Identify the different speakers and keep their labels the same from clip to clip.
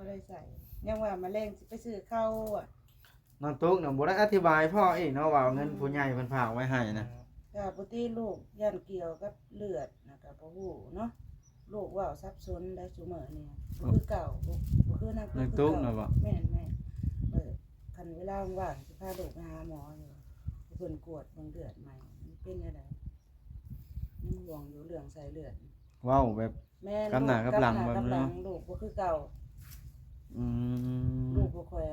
Speaker 1: เลยใส่ยังว่ามาเล่งสิไปซื้อข้าวอ่ะ
Speaker 2: น้องตุ๊กน่ะบ่ได้อธิบายพ่ออีกเนาะว่าเงินผู้ใหญ่เพิ่นฝากไว้ให้นะ
Speaker 1: ก็ปกติลูกยันเกี่ยวกับเลือดนะก็บ่ฮู้เนาะลูกเว้าซับซ้อนได้ซุมื้อนี้บ่คือเก่าบ่คือนัก
Speaker 2: น้องตุ๊กน่ะบ่
Speaker 1: แม่นคันเวลาว่างสิพาลูกไปหาหมออยู่เพิ่นกวดเบิ่งเลือดใหม่มันเป็นจังได๋ยังห่วงอยู่เรื่องใส่เลือด
Speaker 2: เว้าแบบ
Speaker 1: แม่น
Speaker 2: กับหน้ากับหลังแบบนี้
Speaker 1: ลูกบ่คือเก่า
Speaker 2: อืม
Speaker 1: ลูกบ่ค่อย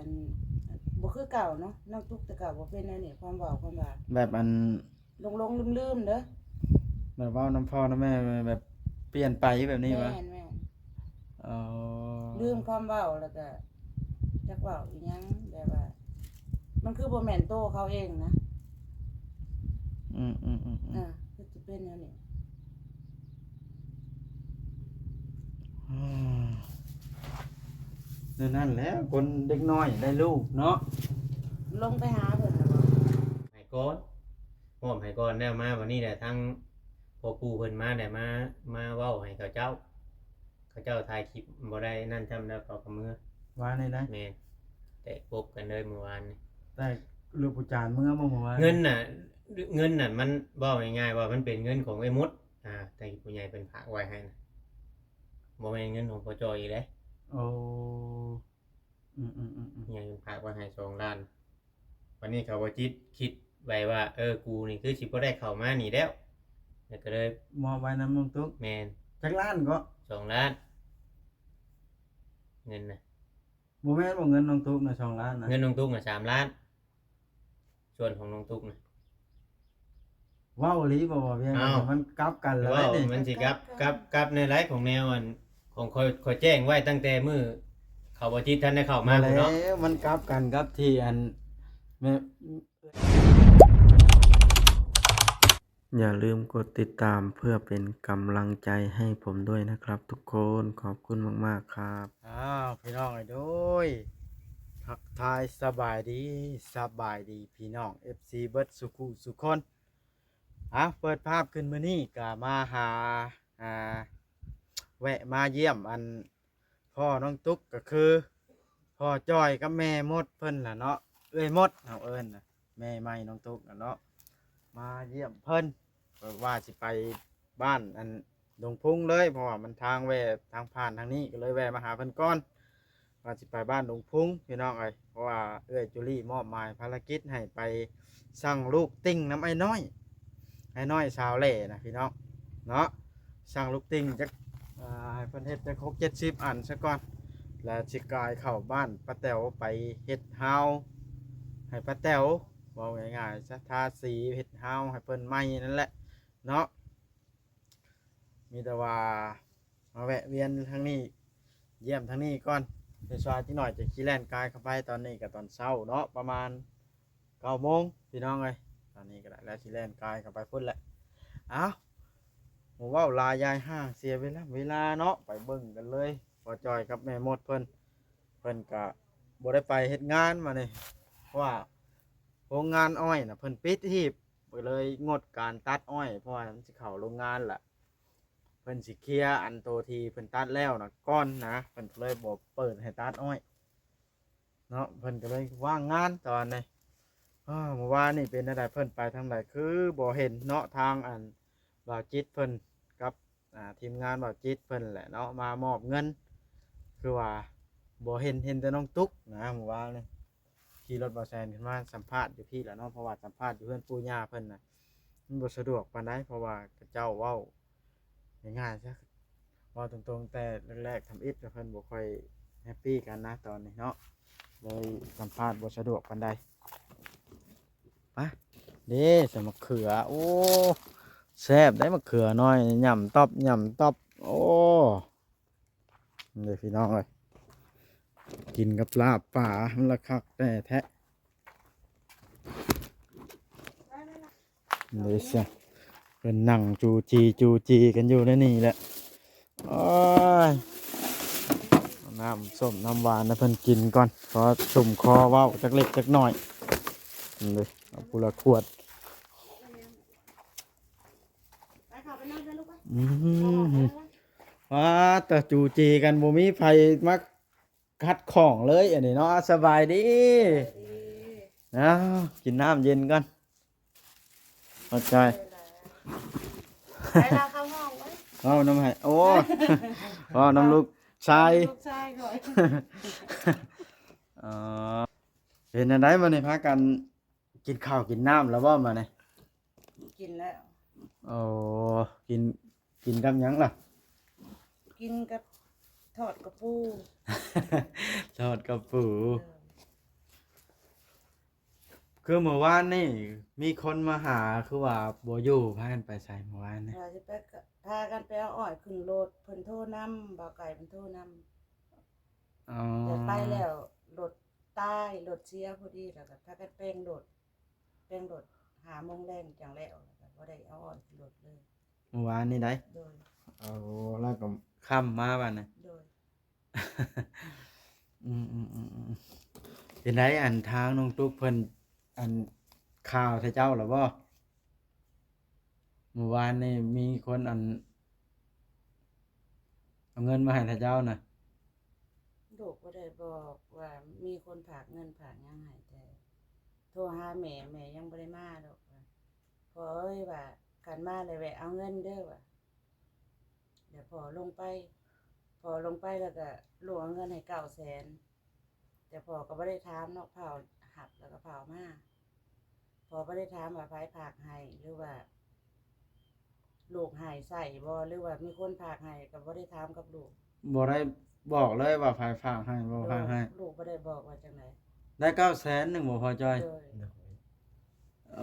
Speaker 1: บ่คือเก่าเนาะน้องตุ๊กแต่เก่าบ่เป็นแนวนี้ความเว้าความว่า
Speaker 2: แบบอัน
Speaker 1: ลงๆลืมๆเด้อ
Speaker 2: แบบเว้าน้ำพ่อน้ำแม่แบบเปลี่ยนไปแบบนี้วะ
Speaker 1: แม่น
Speaker 2: อ๋อ
Speaker 1: ลืมความเว้าแล้วก็จักเว้าอีหยังแบบว่ามันคือบ่แม่นโตเขาเองนะคือสิเป็นแนวนี้
Speaker 2: นั่นแหละคนเด็กน้อยได้ลูกเนาะ
Speaker 1: ลงไปหาเพิ่นน่ะบ่
Speaker 3: ให้ก่อนพร้อมให้ก่อนแล้วมาวันนี้แหละทั้งพ่อปู่เพิ่นมาได้มาเว้าให้เขาเจ้าถ่ายคลิปบ่ได้นั่นจำได้เปล่ากับมือ
Speaker 2: ว่าในได้
Speaker 3: แม่นแต่พบกันเลยเมื่อวานนี่
Speaker 2: ได้ลูกผู้จานเมื่อบ่ว่า
Speaker 3: เงินน่ะมันเว้าง่ายๆว่ามันเป็นเงินของไอ้มดแต่ผู้ใหญ่เพิ่นฝากไว้ให้นะบ่แม่นเงินของพ่อจอยอีกเด้
Speaker 2: โอ้
Speaker 3: ผู้ใหญ่เพิ่นฝากไว้ให้2 ล้านวันนี้เขาบ่จิตคิดไว้ว่ากูนี่คือสิบ่ได้เข้ามานี่แล้วแล้วก็เลย
Speaker 2: มอบไว้น้ำน้องตุ๊ก
Speaker 3: แม่น
Speaker 2: จักล้านก็
Speaker 3: 2 ล้านเงินน่ะ
Speaker 2: บ่แม่นบ่เงินน้องตุ๊กน่ะ2ล้านนะ
Speaker 3: เงินน้องตุ๊กน่ะ3 ล้านส่วนของน้องตุ๊กน่ะ
Speaker 2: เว้าอีหลีบ่ว่าเพียง
Speaker 3: อ้าว
Speaker 2: มันกลับกันแล้ว
Speaker 3: ว่า
Speaker 2: นี่
Speaker 3: มันสิกับในไลฟ์ของแนวอันของคอยแจ้งไว้ตั้งแต่มื้อเขาบ่จิตท่านได้เข้ามา
Speaker 2: แล้
Speaker 3: พุ่นเนาะ
Speaker 2: วมันกลับกันกับที่อันแม่อย่าลืมกดติดตามเพื่อเป็นกำลังใจให้ผมด้วยนะครับทุกคนขอบคุณมากๆครับพี่น้องไอ้โดยทักทายสบายดีพี่น้อง FC เบิดสุขุสุคนเปิดภาพขึ้นมื้อนี้ก็มาหาแวะมาเยี่ยมอันพ่อน้องตุ๊กก็คือพ่อจ้อยกับแม่มดเพิ่นล่ะเนาะมดเอาเอิ้นน่ะแม่ใหม่น้องตุ๊กน่ะเนาะมาเยี่ยมเพิ่นว่าสิไปบ้านอันดงพุ่งเลยเพราะว่ามันทางแวะทางผ่านทางนี้ก็เลยแวะมาหาเพิ่นก่อนว่าสิไปบ้านดงพุ่งพี่น้องเอ้ยเพราะว่าจุลี่มอบหมายภารกิจให้ไปสั่งลูกติ้งน้ำไอ้น้อยชาวเล่นะพี่น้องเนาะสั่งลูกติ้งจักให้เพิ่นเฮ็ดจัก60-70 อันซะก่อนแล้วสิกายเข้าบ้านป้าแต๋วไปเฮ็ดเฮาให้ป้าแต๋วเว้าง่ายๆซะทาสีเฮ็ดเฮาให้เพิ่นใหม่นั่นแหละเนาะมีแต่ว่ามาแวะเวียนทางนี้เยี่ยมทางนี้ก่อนเดี๋ยวสายจิหน่อยจะขี่แล่นกายเข้าไปตอนนี้ก็ตอนเช้าเนาะประมาณ9 โมงพี่น้องเอ้ยตอนนี้ก็ได้แล้วขี่แล่นกายเข้าไปพุ่นแหละหมู่ว่าวลายายห้างเสียเวลาเนาะไปเบิ่งกันเลยพอจอยกับแม่มดเพิ่นก็บ่ได้ไปเฮ็ดงานมานี่เพราะว่าโรงงานอ้อยน่ะเพิ่นปิดหีบก็เลยงดการตัดอ้อยเพราะว่ามันสิเข้าโรงงานล่ะเพิ่นสิเคลียร์อันโตที่เพิ่นตัดแล้วน่ะก่อนนะเพิ่นก็เลยบ่เปิดให้ตัดอ้อยเนาะเพิ่นก็เลยว่างงานตอนนี้เมื่อวานนี่เป็นจังไดเพิ่นไปทางใดคือบ่เห็นเนาะทางอันบ่าวจิตเพิ่นกับทีมงานบ่าวจิตเพิ่นแหละเนาะมามอบเงินคือว่าบ่เห็นแต่น้องตุ๊กนะเมื่อวานนี่ขี่รถบ่าวแซนขึ้นมาสัมภาษณ์อยู่พี่แหละเนาะเพราะว่าสัมภาษณ์อยู่เพื่อนปู่ย่าเพิ่นน่ะมันบ่สะดวกปานใดเพราะว่าเจ้าเว้าง่ายๆซะเว้าตรงๆแต่แรกๆทำอิฐกับเพิ่นบ่ค่อยแฮปปี้กันนะตอนนี้เนาะเลยสัมภาษณ์บ่สะดวกปานใดไปเด้สมะเขือโอ้แซ่บได้มะเขือน้อยย่ำตอบโอ้นี่พี่น้องเอ้ยกินกับลาบป่ามันละคักแต่แท้นี่สิเป็นนั่งจูจีกันอยู่ในนี่แหละโอ้ยน้ำส้มน้ำหวานนะเพิ่นกินก่อนขอสุ่มคอเว้าจักเล็กจักน้อยนี่เลยเอาปุระขวดว้าแต่จูจีกันบ่มีไผมัก คัดของเลยอันนี้เนาะสบายดีนะกินน้ำเย็นก่อนเข้าใจ
Speaker 1: ไปลาเข้าห้องไว้
Speaker 2: เอาน้ำให้โอ้ เอาน้ำลูกชาย
Speaker 1: ลูกชายก่อน
Speaker 2: อ๋อเป็นอะไรมาในพากันกินข้าวกินน้ำแล้วบ่มาเนี่ย
Speaker 1: กินแล้ว
Speaker 2: โอ้กินกับหยังล่ะ
Speaker 1: กินกับทอดกระปู
Speaker 2: ทอดกระปูคือเมื่อวานนี่มีคนมาหาคือว่าบ่อยู่พากันไปใส่เมื่อวานนี่
Speaker 1: เราจะไปพากันไปเอาอ้อยขึ้นรถเพิ่นโทรนำบ่าวไก่เพิ่นโทรนำ
Speaker 2: อ๋อ
Speaker 1: แต่ไปแล้วรถใต้รถเสียพอดีแล้วก็พากันแป้งรถหาโมงแรงจังแล้วแล้วก็บ่ได้เอาอ้อยขึ้นรถเลย
Speaker 2: เมื่อวานนี่ได้
Speaker 1: โดย
Speaker 2: เอาแล้วก็ค่ำมาบ้านนะ
Speaker 1: โดย
Speaker 2: เป็นไรอันทางน้องตุ๊กเพิ่นอันข่าวให้เจ้าหรือบ่เมื่อวานนี่มีคนอันเอาเงินมาให้ท่าเจ้าน่ะ
Speaker 1: ลูกบ่ได้บอกว่ามีคนฝากเงินฝากหยังให้แต่โทรหาแม่ยังบ่ได้มาดอกว่าพอเอ้ยว่ากันมาเลยแวะเอาเงินเด้อว่าเดี๋ยวพอลงไปแล้วก็ลูกเอาเงินให้900,000แต่พอก็บ่ได้ถามเนาะเผาหับแล้วก็เผามาพอบ่ได้ถามว่าไผฝากให้หรือว่าลูกให้ใส่บ่หรือว่ามีคนฝากให้ก็บ่ได้ถามกับลูก
Speaker 2: บ่ได้บอกเลยว่าไผฝากให้บ่ฝากให้
Speaker 1: ลูกบ่ได้บอกว่าจังได๋
Speaker 2: ได้900,000นึงบ่พอจอย
Speaker 1: โดย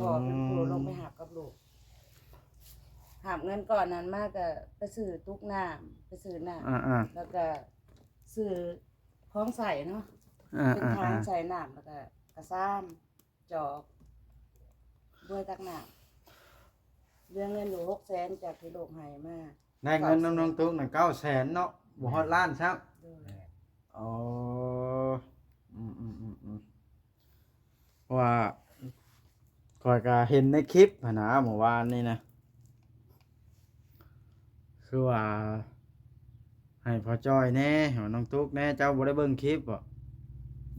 Speaker 1: พ่อเป็นผู้ลงไปหับกับลูกหับเงินก่อนนั้นมาก็ไปซื้อตุกน้ำไปซื้อน้ำ
Speaker 2: อ่า
Speaker 1: แล้วก็ซื้อของใส่เนาะ
Speaker 2: อ่า
Speaker 1: เป็นทางใส่น้ำแล้วก็กระซ้ำจอกด้วยตักน้ำเรื่องเงินอยู่600,000จากที่ลูกให้มา
Speaker 2: ได้เงินน้องตุ๊กน่ะ900,000เนาะบ่ฮอดล้านซัก
Speaker 1: โดย
Speaker 2: อ๋อว่าข้อยก็เห็นในคลิปหั้นนะเมื่อวานนี่นะคือว่าให้พ่อจ้อยแน่ให้น้องตุ๊กแน่เจ้าบ่ได้เบิ่งคลิปบ่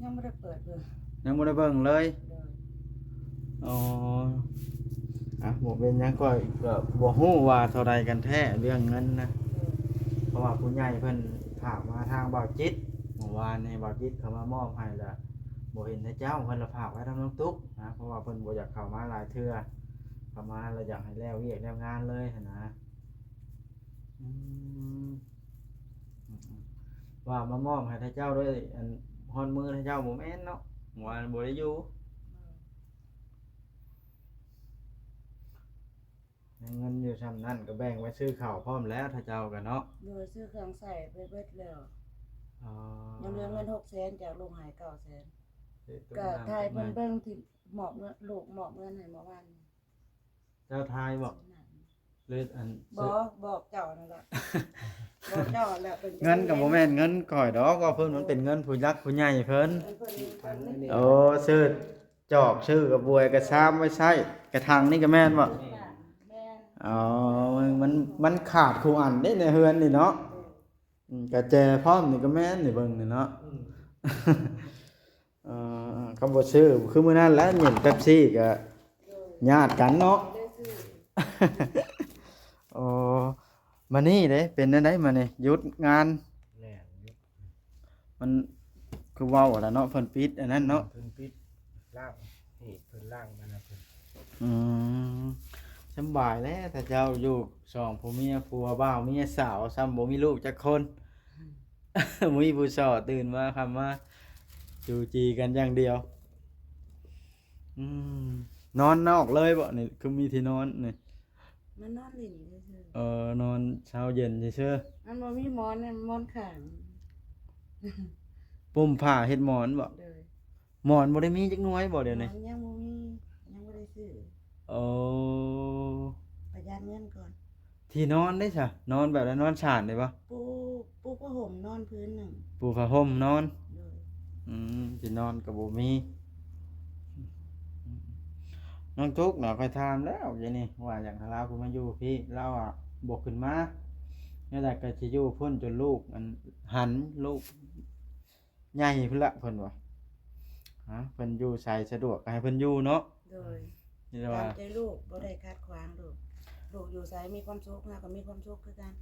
Speaker 1: ยังไม่ได้เปิดเลย
Speaker 2: ยังบ่ได้เบิ่งเลย
Speaker 1: โดย
Speaker 2: อ๋อบ่เป็นหยังก็บ่ฮู้ว่าเท่าใดกันแท้เรื่องเงินนะเพราะว่าผู้ใหญ่เพิ่นฝากมาทางบ่าวจิตเมื่อวานนี่บ่าวจิตเขามามอบให้แล้วบ่เห็นแต่เจ้าเพิ่นละฝากไว้ทางน้องตุ๊กนะเพราะว่าเพิ่นบ่อยากเข้ามาหลายเทื่อเข้ามาแล้วอยากให้แล้วเวียกแล้วงานเลยหั่นนะอืมว่ามามอบให้ท่านเจ้าด้วยอันฮอนมือท่านเจ้าบ่แม่นเนาะเมื่อวานบ่ได้อยู่เงินอยู่ซ้ำนั่นก็แบ่งไว้ซื้อข้าวพร้อมแล้วท่านเจ้าก็เนาะ
Speaker 1: โดยซื้อเครื่องใส่ไปเบิดแล้ว
Speaker 2: อ๋อ
Speaker 1: ยังเหลือเงิน600,000จากลูกให้900,000
Speaker 2: ซื้อตู้
Speaker 1: ก็
Speaker 2: น้ำ
Speaker 1: ทายเพิ่นเบิ่งที่หมอบเงินลูกหมอบเงินให้เมื่อวาน
Speaker 2: เจ้าทายบอกเลยอัน
Speaker 1: บอกเจ้านั่นแหละบอกเจ้าแหละเป็น
Speaker 2: เงินกับโมแม่นเงินก่อยดอกว่าเพิ่นมันเป็นเงินผู้ยักษ์ผู้ใหญ่เพิ่น
Speaker 1: เพิ่น
Speaker 2: โอ้ซื้อจอกชื่อกระบวยกระซ้ำไว้ใช้กระถางนี่ก็แม่นบ่
Speaker 1: แม่น
Speaker 2: อ๋อมันขาดคู่อันเด้ในเฮือนนี่เนาะกระแจพร้อมนี่ก็แม่นนี่เบิ่งนี่เนาะเขาบ่ซื้อคือมื้อนั้นแหล้วเห็นเป๊ปซี่ก็ญาติกันเนาะ
Speaker 1: ได้ซื้อ
Speaker 2: อ๋อมานี่เด้เป็นจังไดมานี่หยุดงาน
Speaker 4: แน่นยุบ
Speaker 2: มันคือเว้าแล้วเนาะเพิ่นปิดอันนั้นเนาะ
Speaker 4: เพิ่นปิดล่างนี่เพิ่นล่างมานะเพิ่น
Speaker 2: อืมสำบายแล้วถ้าเจ้าอยู่สองผัวเมียผัวบ่าวเมียสาวซ้ำบ่มีลูกจักคน บ่มีผู้สอตื่นมาคำว่าจูจีกันอย่างเดียวอืมนอนนอกเลยบ่นี่คือมีที่นอนนี่
Speaker 1: มันนอนหลินซื่อน
Speaker 2: อนเช้าเย็นซื่อ
Speaker 1: ๆมันบ่มีหมอนเนี่ยหมอนข้าง
Speaker 2: ๆปุ่มผ้าเฮ็ดหมอนบ่
Speaker 1: เลย
Speaker 2: หมอนบ่ได้มีจักหน่วยบ่เดี๋ยวนี้
Speaker 1: มันยังบ่มียังบ่ได้ซื้อ
Speaker 2: โอ้
Speaker 1: ประหยัดเงินก่อน
Speaker 2: ที่นอนได้ซะนอนแบบนั้นนอนฉานได้บ่
Speaker 1: ปูผ้าห่มนอนพื้นหนึ่ง
Speaker 2: ปูผ้าห่มนอน
Speaker 1: เลย
Speaker 2: ที่นอนกับบ่มีน้องทุกข์เนาะค่อยถามแล้วอย่างนี้ว่าอย่างลาวกูมาอยู่พี่เราอ่ะบ่ขึ้นมาเนี่ยแต่ก็สิอยู่พุ่นจนลูกมันหันลูก ใหญ่พุ่นละเพิ่นว่าเพิ่นอยู่ใส่สะดวกก็ให้เพิ่นอยู่เนาะ
Speaker 1: โดย
Speaker 2: นี่
Speaker 1: ตา
Speaker 2: ว่าม
Speaker 1: ใจลูกบ่ได้คาดขวางลูกลูกอยู่ไสมีความสุขเฮาก็มีความสุขคือกัน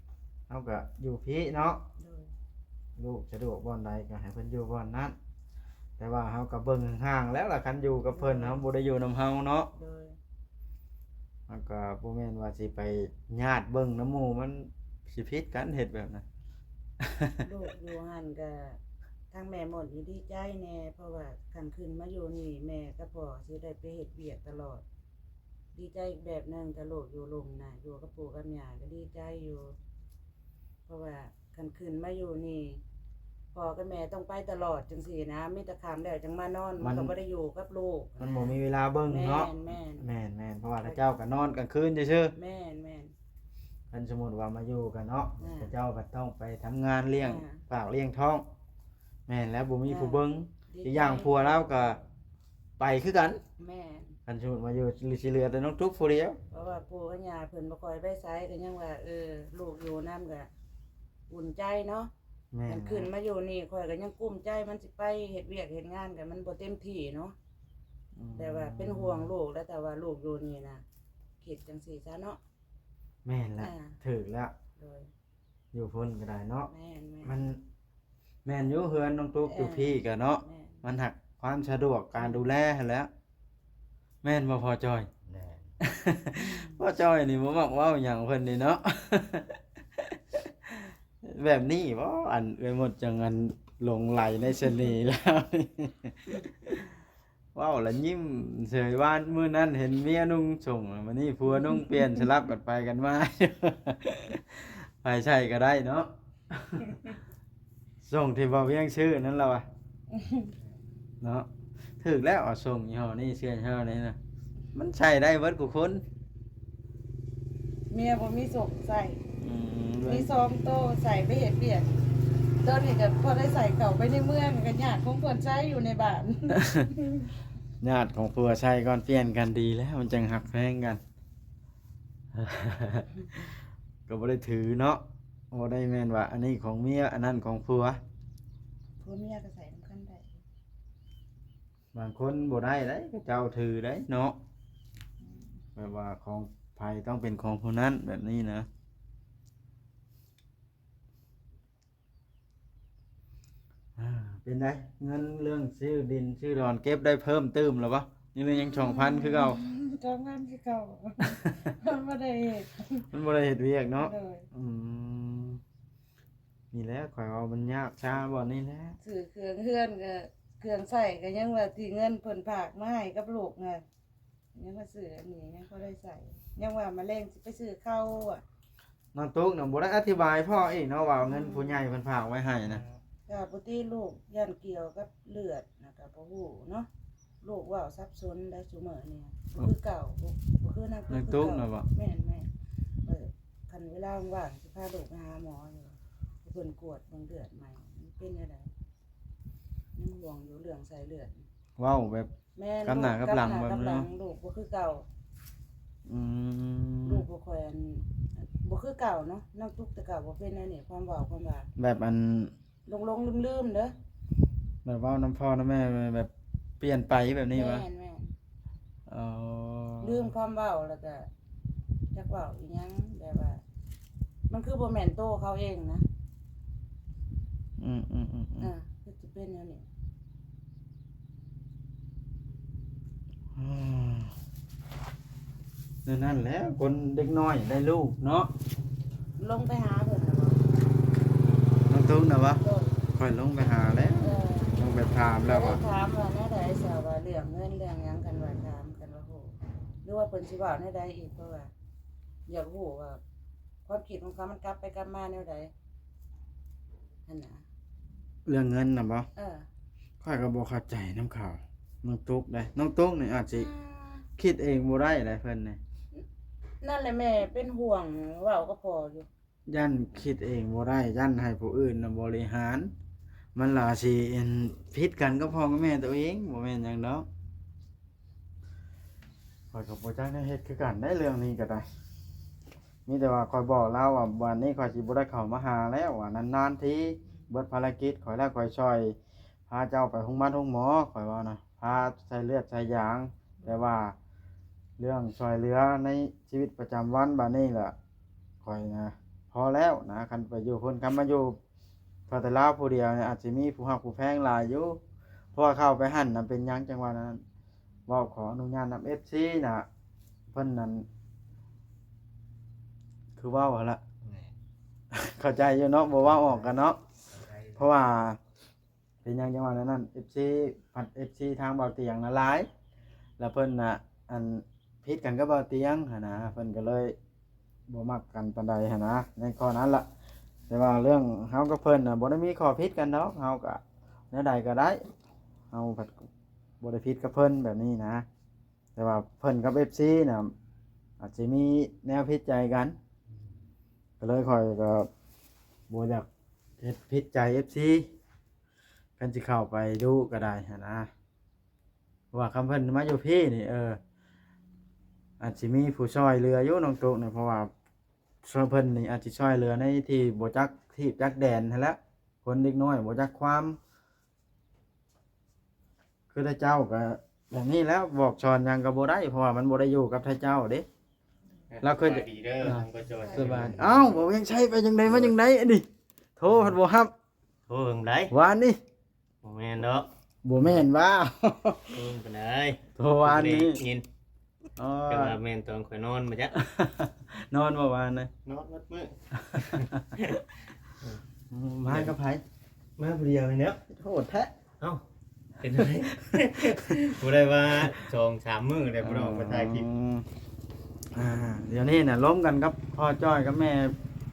Speaker 2: เฮาก็อยู่พี่เนาะ
Speaker 1: โดย
Speaker 2: ลูกสะดวกบ่อนใดก็ให้เพิ่นอยู่บ่อนนั้นแต่ว่าเฮาก็เบิ่งห่างๆแล้วล่ะคันอยู่กับเพิ่นเฮาบ่ได้อยู่นำเฮาเนาะ
Speaker 1: โดย
Speaker 2: มันก็บ่แม่นว่าสิไปญาติเบิ่งน้ำหมู่มันสิผิดกันเฮ็ดแบบนั้น
Speaker 1: ลูกอยู่หั่นก็ทางแม่หมดอยู่ดีใจแน่เพราะว่าคันขึ้นมาอยู่นี่แม่กับพ่อสิได้ไปเฮ็ดเวียกตลอด ดีใจอีกแบบหนึงแต่ลูกอยู่ลมน่ะอยู่กับปู่กับย่าก็ดีใจอยู่ เพราะว่าคันขึ้นมาอยู่นี่พ่อกับแม่ต้องไปตลอดจังซี่นะมีแต่ค่ำแล้วจังมานอนมันก็บ่ได้อยู่กับลูก
Speaker 2: มันบ่มีเวลาเบิ่ง
Speaker 1: แม่
Speaker 2: เนาะ
Speaker 1: นแม่น
Speaker 2: แม่นๆเพราะว่าเขาเจ้าก็นอนกลางคืนซื่อ
Speaker 1: แม่นแม่น
Speaker 2: ๆคันสมมุติว่ามาอยู่กันเนาะ
Speaker 1: อ่า
Speaker 2: เขาเจ้าก็ต้องไปทำงานเลี้ยง
Speaker 1: อ่า
Speaker 2: ปากเลี้ยงท้อง แม่นแล้วบ่มีผู้เบิ่ง
Speaker 1: ดี
Speaker 2: อีกอย่างผัวเราก็ไปคือกัน
Speaker 1: แม่น
Speaker 2: คันสมมุติมาอยู่สิเหลือแต่น้องทุกข์ผู้เดียว
Speaker 1: เพราะว่าปู่กับย่าเพิ่นบ่ค่อยไปไสก็ยังว่าลูกอยู่นำก็อุ่นใจเนาะ
Speaker 2: แม่
Speaker 1: มัน นขึ้นมาอยู่นี่ข่อยก็ยังกุ้มใจมันสิไปเฮ็ดเวียกเฮ็ดงานก็มันบ่เต็มที่เนาะแต่ว่าเป็นห่วงลูกแล้วแต่ว่าลูกอยู่นี่นะคิดจังซี่ซะเนาะ
Speaker 2: แม่นแล้ว
Speaker 1: อ่า
Speaker 2: ถึกแล้ว
Speaker 1: โดย
Speaker 2: อยู่พุ่นก็ได้เนาะ
Speaker 1: แม่น
Speaker 2: มันแม่นอยู่เฮือนน้องตุ๊กอยู่พี่ก็เนาะ
Speaker 1: แม่น
Speaker 2: มันหักความสะดวกการดูแลหั้นแหล้ว แม่นบ่พอจอย
Speaker 4: แน่น
Speaker 2: พ่อจอยนี่บ่มักเว้าหยังเพิ่นนี่เนาะ แบบนี้บ่อันเอ้ยหมดจังอันหลงไหลในเสน่ห์แล้วนี่ เว้าแล้วยิ้มเฉยว่านมื้อนั้นเห็นเมียนุ่งส่งมื้อนี้ผัวนุ่งเปลี่ยนสลับกันไปกันมา ไปใช่ก็ได้เนาะ ส่งที่บ่เวียงชื่อนั่นล่ะวะ เนาะถึกแล้วเอาส่งยี่ห้อนี้เสื้อยี่ห้อนี้นะมันใช้ได้เบิดกูคน
Speaker 1: เมียบ่มีสุกใส่
Speaker 2: อืม
Speaker 1: มีซองโตใส่ไปเฮ็ดเวียกตอนนี้ก็พอได้ใส่เข้าไปในเมืองก็ญาติของเพิ่นใช้อยู่ในบ้าน
Speaker 2: ญาติของผัวใช้ก่อนเปลี่ยนกันดีแล้วมันจังหักแพงกัน ก็บ่ได้ถือเนาะบ่ได้แม่นว่า อันนี้ของเมียอันนั้นของผัว
Speaker 1: ผัวเมียก็ใส่นำกันได้
Speaker 2: บางคนบ่ได้เด้ก็เจ้าถือได้เนาะแบบว่าของไผต้องเป็นของผู้นั้นแบบนี้นะเป็นไงเงินเรื่องซื้อดินซื้อดอนเก็บได้เพิ่มเติมหรือปะนี่มันยัง2,000คือเก่า
Speaker 1: จองงานคือเก่า มันบ่ได้เฮ็ด
Speaker 2: มันบ่ได้เฮ็ดเวียกเนาะ
Speaker 1: เลย
Speaker 2: นี่แหละข่อยว่ามันยากช้าบ่นี่แหละ
Speaker 1: ซื้อเครื่องเฮือนก็เครื่องใช้ก็ยังว่าที่เงินเพิ่นฝากมาให้กับลูกน่ะยังว่าซื้ออันนี้ยังบ่ได้ใส่ยังว่ามาเร่งสิไปซื้อข้าวอ่ะ
Speaker 2: น้องตุ๊กน่ะบ่ได้อธิบายพ่ออีกเนาะว่าเงินผู้ใหญ่เพิ่นฝากไว้ให้นะ
Speaker 1: ก็ปกติลูกย่านเกี่ยวกับเลือดนะก็บ่ฮู้เนาะลูกเว้าสับสนได้ซุมื้อนี้บ่คือเก่าบ่คือนัก
Speaker 2: น้องตุ๊กน่ะบ่
Speaker 1: แม่นคันเวลาว่างสิพาลูกไปหาหมออยู่เพิ่นกวดเบิ่งเลือดใหม่มันเป็นจังไดยังห่วงอยู่เรื่องใส่เลือด
Speaker 2: เว้าแบบ
Speaker 1: แม่น
Speaker 2: กับหน้ากับหลัง
Speaker 1: กับ
Speaker 2: แบบนี้
Speaker 1: หลั
Speaker 2: เนาะ
Speaker 1: ลูกบ่คือเก่า
Speaker 2: อืม
Speaker 1: ลูกบ่ค่อยอันบ่คือเก่าเนาะน้องตุ๊กแต่เก่าบ่เป็นอันนี้ความเว้าความว่า
Speaker 2: แบบอัน
Speaker 1: ลงๆลืมๆเด้อ
Speaker 2: แบบเว้าน้ำพ่อน้ำแม่แบบเปลี่ยนไปแบบนี้วะ
Speaker 1: แม่น
Speaker 2: อ๋อ
Speaker 1: ลืมความเว้าแล้วก็จักเว้าอีหยังแบบว่า มันคือบ่แม่นโตเขาเองนะ
Speaker 2: อืม
Speaker 1: คือสิเป็นแนวนี้
Speaker 2: นั่นแหละคนเด็กน้อยได้ลูกเนาะ
Speaker 1: ลงไปหาเพิ่นน่ะบ่
Speaker 2: น้องตุ๊กน่ะวะ
Speaker 1: โดน
Speaker 2: ค่อยลงไปหาแล้วลงไปถามแล้วว่า
Speaker 1: ถามว่าแนวใดเสียว่าเรื่องเงินเรื่องหยังกันว่าถามกันว่าโหหรือว่าเพิ่นสิเว้าแนวใดอีกเพราะว่าอยากรู้ว่าความคิดของเขามันกลับไปกลับมาแนวใดหั่นน่ะ
Speaker 2: เรื่องเงินน่ะบ่
Speaker 1: อ
Speaker 2: ข้อยก็บ่เข้าใจน้ำข่าวน้องตุ๊กได้น้องตุ๊กนี่อาจสิคิดเองบ่ได้ได้เพิ่นนี่
Speaker 1: นั่นแหละแม่เป็นห่วงเว้าก็พออยู่
Speaker 2: ยันคิดเองบ่ได้ยันให้ผู้อื่นน่ะบริหาร มันล่าสิผิดกันกับพ่อกับแม่ตัวเองบ่แม่นหยังดอกข้อยก็บ่จักได้เฮ็ดคือกันได้เรื่องนี้ก็ได้มีแต่ว่าข้อยบอกแล้วว่าวันนี้ข้อยสิบ่ได้เข้ามาหาแล้วว่านานๆทีเบิดภารกิจข้อยแล้วข้อยช่วยพ พาเจ้าไปโรงพยาบาลโรงหมอข่อยว่านะพาใส่เลือดใส่ยาง แต่ว่าเรื่องช่วยเหลือในชีวิตประจำวันบัดนี้ล่ะข่อยนะพอแล้วนะคันไปอยู่เพิ่นคำมาอยู่พอแต่ลาวผู้เดียวเนี่ยอาจสิมีผู้ฮักผู้แพงหลายอยู่เพราะว่าเข้าไปหั่นน่ะเป็นหยังจังว่านั้นเว้าขออนุญาตนำ FC น่ะเพิ่นนั้นคือเว้าหั่นล่ะ
Speaker 4: แหน่
Speaker 2: เข้าใจอยู่เนาะบ่เว้าออกกันเนาะ
Speaker 4: ได้
Speaker 2: เพราะว่าเป็นหยังจังว่านั้น FC ผัด FC ทางเบาเตียงน่ะหลายแล้วเพิ่นน่ะอันผิดกันกับเบาเตียงหั่นนะเพิ่นก็เลยบ่มักกันปานใดหั่นนะในข้อนั้นล่ะแต่ว่าเรื่องเฮากับเพิ่นน่ะบ่ได้มีข้อผิดกันดอกเฮาก็แนวใดก็ได้เฮาผัดบ่ได้ผิดกับเพิ่นแบบนี้นะ แต่ว่าเพิ่นกับ FC น่ะอาจสิมีแนวผิดใจกันก็เลยค่อยก็บ่อยากเฮ็ดผิดใจ FC กันสิเข้าไปดูก็ได้หั่นนะเพราะว่าคำเพิ่นมาอยู่พี่นี่อาจสิมีผู้ช่วยเหลืออยู่น้องตุ๊กเนี่ยเพราะว่าช่วยเพิ่นนี่อาจสิช่วยเหลือในที่บ่จักที่จักแดนหั่นแหละคนเด็กน้อยบ่จักความคือถ้าเจ้าก็อย่างนี้แล้วบอกชอนหยังก็บ่ได้เพราะว่ามันบ่ได้อยู่กับท่านเจ้าเด้ เราเคย
Speaker 3: สวัสดีเด้อทางประจอย
Speaker 2: สบายเอ้าบ่ยังใช้ไปจังไดมาจังไดอันนี้โทรเพิ่นบ่รับ
Speaker 3: โทรเพิ่งได้
Speaker 2: วานนี่
Speaker 3: บ่แม่นดอก
Speaker 2: บ่แม่นว่า
Speaker 3: โทรเพิ่งได้
Speaker 2: โทรวานนี้
Speaker 3: ยิน
Speaker 2: อ๋อ
Speaker 3: ก็ว่าแม่นตอนข่อยนอนมาจ้ะ
Speaker 2: นอนบ่วานนะ
Speaker 3: นอนมัดมื้อ
Speaker 2: มากับไผ
Speaker 3: มาผู้เดียวนี่แหล้ว
Speaker 2: โทษแท้
Speaker 3: เอ้าเป็นไร บ่ได้ว่า2-3มื้อได้บ่น้องไปถ่ายคลิป
Speaker 2: เดี๋ยวนี้น่ะล้มกันกับพ่อจ้อยกับแม่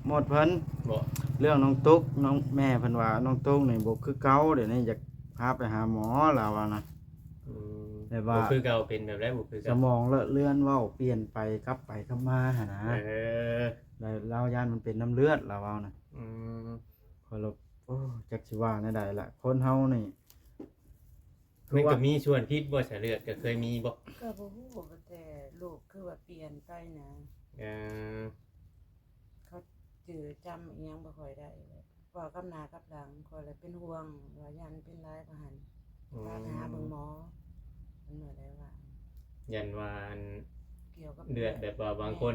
Speaker 2: หมดเพิ่น
Speaker 3: บ่
Speaker 2: เรื่องน้องตุ๊กน้องแม่เพิ่นว่าน้องตุ๊กนี่บ่คือเก่าเดี๋ยวนี้อยากพาไปหาหมอแล้วว่านะ
Speaker 3: อืม
Speaker 2: แต่ว่า
Speaker 3: บ่คือเก่าเป็นแบบไรบ่คือ
Speaker 2: ส
Speaker 3: เก่าม
Speaker 2: องเลอะเลือนเว้าเปลี่ยนไปกลับไปกลับมาหั่นนะ
Speaker 3: เออ
Speaker 2: แล้วเราย่านมันเป็นน้ำเลือดแล้วเอานะ
Speaker 3: อืม
Speaker 2: คอยลบโอ้จักสิว่าในใดละคนเฮานี่
Speaker 3: มันก็มีส่วนพิษบ่สายเลือดก็เคยมีบ่
Speaker 1: ก็บ่ฮู้ว่าแต่ลูกคือว่าเปลี่ยนไปนะ
Speaker 3: เออ
Speaker 1: เขาจือจำอีหยังบ่ค่อยได้เลยพอกับหน้ากับหลังคอยเลยเป็นห่วงว่ายันเป็นหลายกว่าหั่น
Speaker 3: อื
Speaker 1: พาไปหาเบิ่ง
Speaker 3: ม
Speaker 1: หมอมันเหนื่อยได้ว่า
Speaker 3: ยันว่าอัน
Speaker 1: เกี่ยวกับ
Speaker 3: เลือดแบบว่าบางคน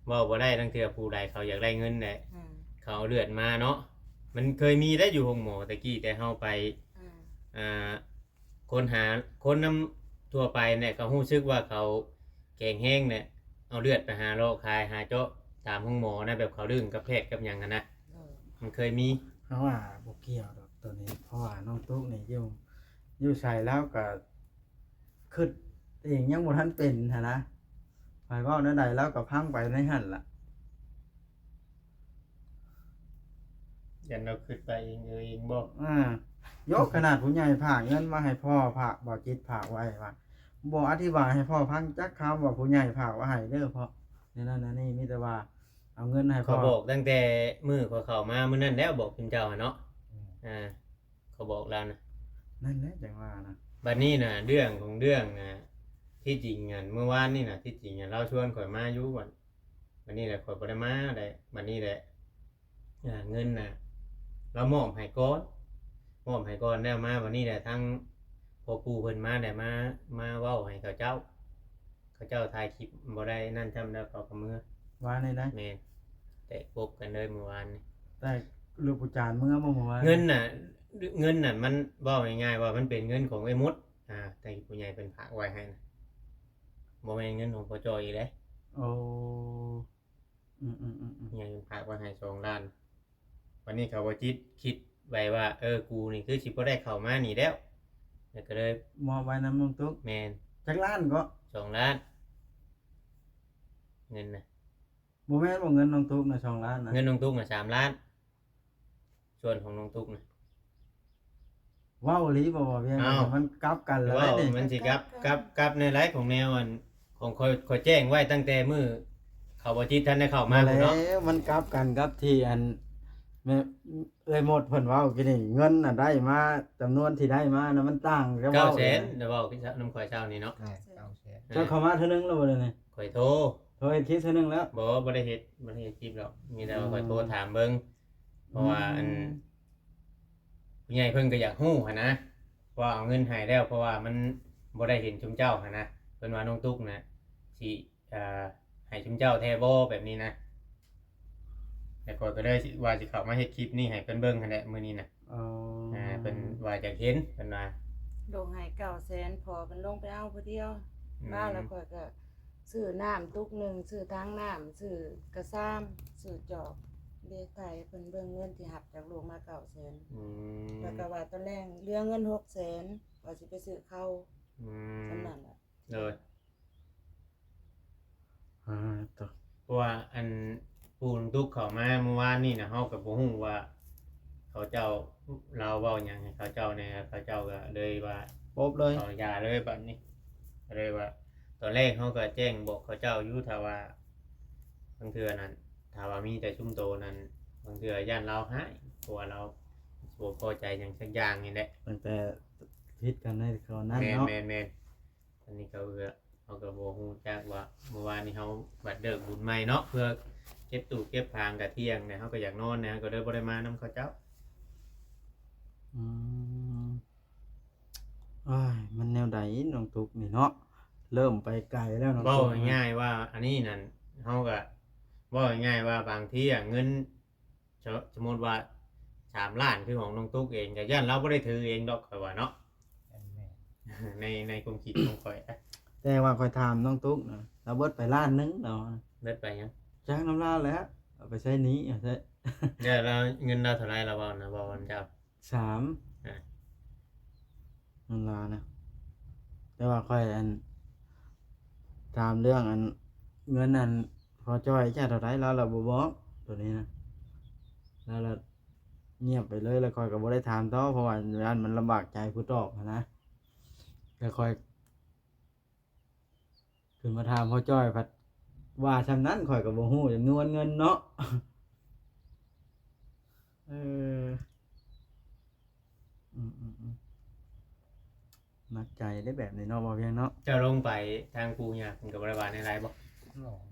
Speaker 3: เว้าบ่ได้ทั้งเทื่อผู้ใดเขาอยากได้เงินแหละ
Speaker 1: อ่า
Speaker 3: เขาเอาเลือดมาเนาะมันเคยมีได้อยู่โรงหมอตะกี้แต่เฮาไป
Speaker 1: อ่า
Speaker 3: อ่าคนหาคนนำทั่วไปเนี่ยเขารู้สึกว่าเขาแกงแห้งเนี่ยเอาเลือดไปหาโรคคายหาเจาะตามห้องหมอนะแบบเขาดึงกับแพทย์กับหยังอะนะ
Speaker 1: เออ
Speaker 3: มันเคยมี
Speaker 2: เพราะว่าบ่เกี่ยวดอกตัวนี้ เพราะว่าน้องตุ๊กนี่อยู่ใส่แล้วก็คิดเองยังบ่ทันเป็นหันนะไปเว้าในใดแล้วก็พังไปในหั่นล่ะ
Speaker 3: ยันเราขึ้นไปเองเองบ่
Speaker 2: ยกขนาดผู้ใหญ่ฝากเงินมาให้พ่อฝากบ่จิตฝากไว้ว่าบ่อธิบายให้พ่อฟังจักคำว่าผู้ใหญ่ฝากไว้ให้เด้อพ่อนั่นนี่มีแต่ว่าเอาเงินให้พ่
Speaker 3: เขา
Speaker 2: อ
Speaker 3: บอกตั้งแต่มือเขาเข้ามามื้อนั้นแล้วบอกคุณเจ้าอะเนาะอ่าเขาบอกแล้วนะ
Speaker 2: นั่นแหละจังว่านะ
Speaker 3: บัดนี้น่ะเรื่องของเรื่องน่ะที่จริงอ่ะเมื่อวานนี่น่ะที่จริงอ่ะเราชวนข่อยมาอยู่บัดนี้แหละข่อยบ่ได้มาได้บัดนี้แหละเงินน่ะเรามอบให้ก่อนแล้วมาวันนี้แหละทั้งพ่อปู่เพิ่นมาได้มาเว้าให้เขาเจ้าถ่ายคลิปบ่ได้นั่นจำได้เขากับมือ
Speaker 2: ว่าในนั้น
Speaker 3: แม่นแต่ปบกันเลยเมื่อวานนี่
Speaker 2: แต่ลูกผู้จานเมื่อบ่ว่า
Speaker 3: เงินน่ะมันเว้าง่ายๆว่ามันเป็นเงินของไอ้มดแต่ผู้ใหญ่เป็นฝากไว้ให้นะบ่แม่นเงินของพ่อจอยอีกเด้
Speaker 2: โอ้
Speaker 3: ผู้ใหญ่เป็นฝากไว้ให้2ล้านวันนี้เขาบ่จิตคิดไว้ว่ากูนี่คือสิบ่ได้เข้ามานี่แล้วก็เลย
Speaker 2: มอบไว้นำน้องตุ๊ก
Speaker 3: แม่น
Speaker 2: จักล้านก็
Speaker 3: 2 ล้านเงินน่ะ
Speaker 2: บ่แม่นบ่เงินน้องตุ๊กน่ะ2ล้านนะ
Speaker 3: เงินน้องตุ๊กน่ะ3ล้านส่วนของน้องตุ๊กน่ะ
Speaker 2: ว้าวอีหลีบ่เพียง
Speaker 3: อ้าว
Speaker 2: มันกลับกันแล้ว
Speaker 3: ว่า
Speaker 2: นี่
Speaker 3: มันสิกับในไลฟ์ของแนวอันของคอยแจ้งไว้ตั้งแต่มื้อเขาบ่จิตท่านได้เข้ามา
Speaker 2: แล้
Speaker 3: พุ่นเนาะ
Speaker 2: วมันกลับกันกับที่อันแม่หมดเพิ่นเว้ากินนี่เงินน่ะได้มาจำนวนที่ได้มาน่ะมันต่างกับเว้า
Speaker 3: 900,000เดี๋ยวเว้าพี่น้ำข่อยเช้านี่เนาะ
Speaker 4: ได้เอาแชร์
Speaker 2: เจ้าเข้ามาเท่านึงแล้วบ่เลยนี่
Speaker 3: ข่อยโทร
Speaker 2: โทรเฮ็ดคลิปเท่านึงแล้ว
Speaker 3: บ่ได้เฮ็ดคลิปหรอกมีแต่ว่าข่อยโทรถามเบิ่งเพราะว่าอันผู้ใหญ่เพิ่นก็อยากฮู้หั่นนะ ว่าเอาเงินให้แล้วเพราะว่ามันบ่ได้เห็นชุมเจ้าหั่นนะเพิ่นว่าน้องตุ๊กนะสิให้ชุมเจ้าแท้บ่แบบนี้นะแต่ก่อนก็ได้สิว่าสิเข้ามาเฮ็ดคลิปนี้ให้เพิ่นเบิ่งหั่นแหละมื้อนี้นะ
Speaker 2: อ๋อ
Speaker 3: เพิ่นว่าอยากเห็นเพิ่นว่า
Speaker 1: ลงให้900,000พอมันลงไปเอาผู้เดียวมาแล้วข่อยก็ซื้อน้ำตุกหนึงซื้อถังน้ำซื้อกระซ้ำซื้อจอกเรียกไผเพิ่นเบิ่งเงินที่หับจากลูกมา900,000
Speaker 3: อืม
Speaker 1: แล้วก็ว่าตอนแรกเหลือเงิน600,000ว่าสิไปซื้อข้าว
Speaker 3: อืม
Speaker 1: สำนั้นล่ะ
Speaker 3: เลย
Speaker 2: ต่อ
Speaker 3: เพราะว่าอันปูนทุกเข้ามาเมื่อวานนี่นะเฮาก็บ่ฮู้ว่าเขาเจ้าเราเว้าหยังให้เขาเจ้าแหน่เขาเจ้าก็เลยว่า
Speaker 2: ปบเลย
Speaker 3: เอายาเลยบัดนี้เลยว่า ตอนแรกเขาก็แจ้งบอกเขาเจ้าอยู่ถ้าว่าบางเทื่อนั้นถ้าว่ามีแต่ชุ่มโตนั้นบางเทื่อย่านเราหายเพราะว่าเราบ่พอใจหยังสักอย่างนี่แหละ
Speaker 2: ตั้งแต่พิษกันในคราวนั้น
Speaker 3: แม่น
Speaker 2: เนาะ
Speaker 3: แม่นแม่นอันนี้เขาก็เขาก็บ่ฮู้จักว่าเมื่อวานนี้เขาบัดเดิกบุญใหม่เนาะเพื่อเก็บตู้เก็บพางกะเที่ยงเนี่ยเขาก็อยากนอนนะก็เลยบ่ได้มานํเขาเจ้า
Speaker 2: อืมอ้ายมันแนวใดน้องตุกนี่เนาะเริ่มไปไกลแล้วน้อง
Speaker 3: เว้า
Speaker 2: ตุก
Speaker 3: ง่ายๆว่าอันนี้นั่นเฮาก็เว้าง่ายๆว่าบางทีอะเงินสมมุติว่า3ล้านคือของน้องตุ๊กเองก็ย่านเราบ่ได้ถือเองดอกข่อยว่าเนาะ
Speaker 4: แม่น
Speaker 3: ในความคิดของข่อยอะ
Speaker 2: แต่ว่าคอยถามน้องตุกนะเราเบิดไปล้านหนึงเนาะ
Speaker 3: เบิดไปยัง
Speaker 2: จ้างน้ำลาแล้วเอาไปใช้หนี้เอาใช้
Speaker 3: เดี๋ยวเราเงินเราเท่าไหร่เราเว้านะเว้าวันเจ้า
Speaker 2: 3
Speaker 3: อ่า
Speaker 2: น้ำลานะแต่ว่าค่อยอันถามเรื่องอันเงินอันพอจ้อยแค่เท่าไรแล้วเราบ่บอกตัวนี้นะแล้วเราเงียบไปเลยแล้วค่อยก็บ่ได้ถามต่อเพราะว่าย่านมันลำบากใจผู้ตอบหั้นนะแล้วค่อยขึ้นมาถามพ่อจ้อยพัดว่าชำนั้นข่อยก็บ่ฮู้จำนวนเงินเนาะ เออหนักใจได้แบบนี้เนาะบ่เพียงเนาะ
Speaker 3: เจ้าลงไปทางปูหยาเพิ่นก็บ่ได้ว่าในไลน์บ่
Speaker 4: หลอก